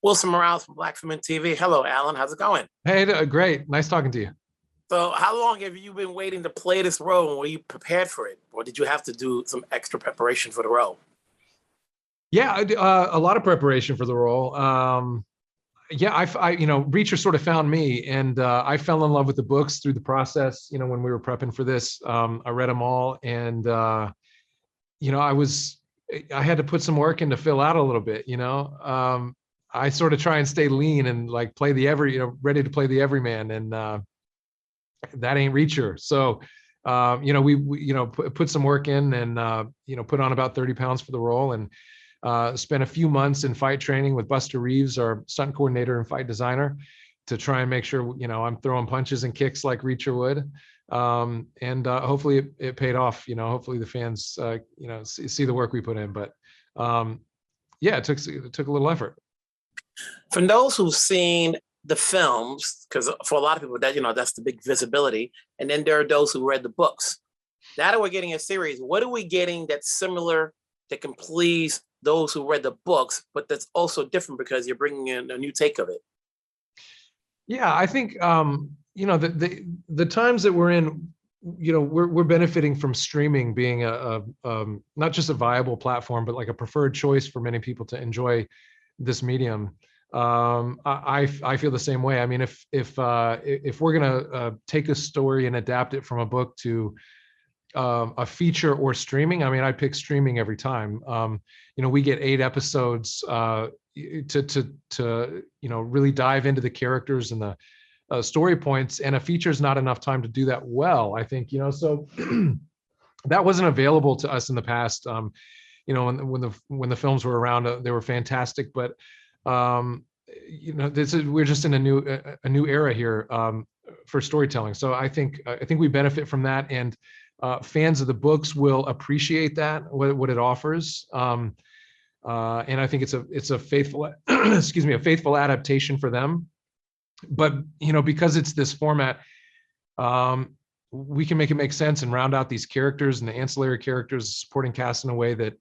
Wilson Morales from Black Film and TV. Hello, Alan. How's it going? Hey, great. Nice talking to you. So, how long have you been waiting to play this role, and were you prepared for it, or did you have to do some extra preparation for the role? Yeah, a lot of preparation for the role. Yeah, Reacher sort of found me, and I fell in love with the books through the process. When we were prepping for this, I read them all, and you know, I was, I had to put some work in to fill out a little bit. I sort of try and stay lean and like play the ready to play the everyman, and that ain't Reacher. So, we put some work in and, put on about 30 pounds for the role, and spent a few months in fight training with Buster Reeves, our stunt coordinator and fight designer, to try and make sure, I'm throwing punches and kicks like Reacher would. And hopefully it paid off. Hopefully the fans, see the work we put in. But yeah, it took a little effort. For those who've seen the films, because for a lot of people that's the big visibility, and then there are those who read the books. Now that we're getting a series, what are we getting that's similar that can please those who read the books, but that's also different because you're bringing in a new take of it? Yeah, I think the times that we're in, we're benefiting from streaming being a not just a viable platform, but like a preferred choice for many people to enjoy this medium. I feel the same way. I mean, if we're gonna take a story and adapt it from a book to a feature or streaming, I mean, I pick streaming every time. We get 8 episodes to really dive into the characters and the story points, and a feature is not enough time to do that well, I think. So that wasn't available to us in the past. When the films were around, they were fantastic, but we're just in a new era here for storytelling. So I think we benefit from that, and fans of the books will appreciate that, what it offers. And I think it's a faithful a faithful adaptation for them. But because it's this format, we can make it make sense and round out these characters and the ancillary characters, supporting cast in a way that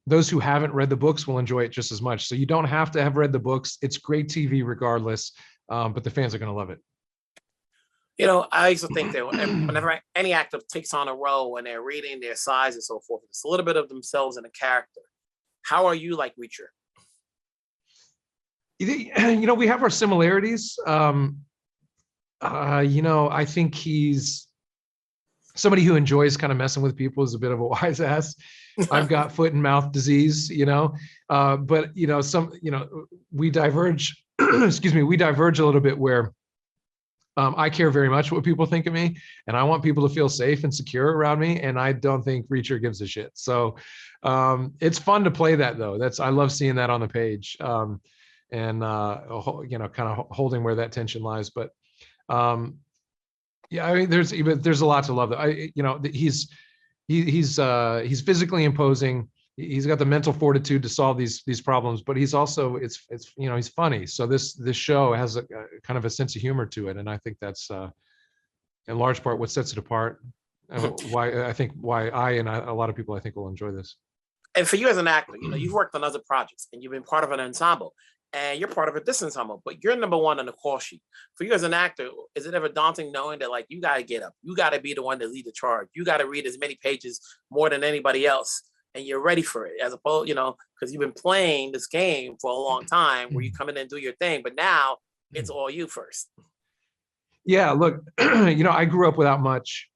those who haven't read the books will enjoy it just as much. So you don't have to have read the books. It's great TV regardless, but the fans are going to love it. I used to think that whenever any actor takes on a role, when they're reading their size and so forth, it's a little bit of themselves in a character. How are you like Reacher? We have our similarities. I think he's somebody who enjoys kind of messing with people, is a bit of a wise ass. I've got foot and mouth disease, but we diverge, we diverge a little bit where I care very much what people think of me, and I want people to feel safe and secure around me. And I don't think Reacher gives a shit. So it's fun to play that, though. I love seeing that on the page, and kind of holding where that tension lies. But yeah, I mean, there's a lot to love. He's physically imposing. He's got the mental fortitude to solve these problems, but he's also he's funny. So this show has a kind of a sense of humor to it, and I think that's in large part what sets it apart. Why I and a lot of people, I think, will enjoy this. And for you as an actor, you've worked on other projects and you've been part of an ensemble, and you're part of a this ensemble, but you're number one on the call sheet. For you as an actor, is it ever daunting knowing that, like, you got to get up, you got to be the one to lead the charge, you got to read as many pages more than anybody else, and you're ready for it, as opposed, because you've been playing this game for a long time where you come in and do your thing, but now it's all you first. Yeah, look, I grew up without much.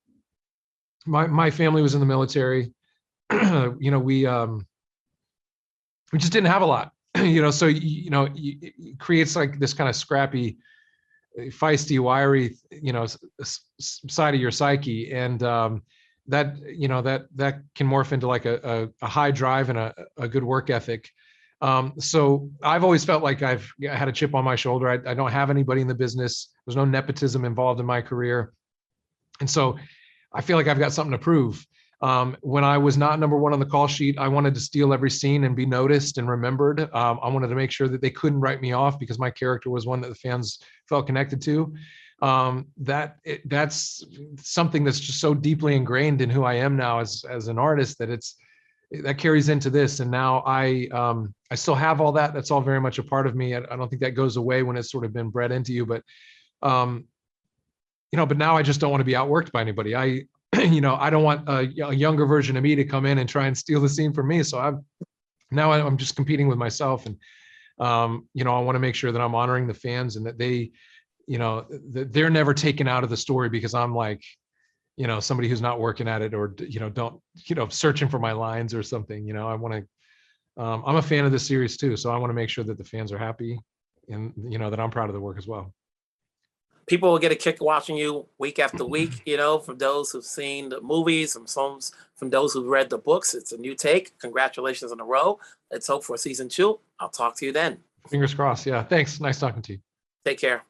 My family was in the military. We just didn't have a lot. So it creates like this kind of scrappy, feisty, wiry, side of your psyche, and that can morph into like a high drive and a good work ethic. So I've always felt like I had a chip on my shoulder. I don't have anybody in the business. There's no nepotism involved in my career, and so I feel like I've got something to prove. When I was not number one on the call sheet, I wanted to steal every scene and be noticed and remembered. I wanted to make sure that they couldn't write me off because my character was one that the fans felt connected to. That's something that's just so deeply ingrained in who I am now as an artist, that that carries into this. And now I still have all that. That's all very much a part of me. I don't think that goes away when it's sort of been bred into you, but, but now I just don't want to be outworked by anybody. I don't want a younger version of me to come in and try and steal the scene from me. So I'm just competing with myself. And, I want to make sure that I'm honoring the fans and that they, that they're never taken out of the story because I'm like, somebody who's not working at it or, don't, searching for my lines or something. I want to, I'm a fan of this series too. So I want to make sure that the fans are happy and, that I'm proud of the work as well. People will get a kick watching you week after week, from those who've seen the movies, from those who've read the books. It's a new take. Congratulations on the row. Let's hope for season 2. I'll talk to you then. Fingers crossed. Yeah. Thanks. Nice talking to you. Take care.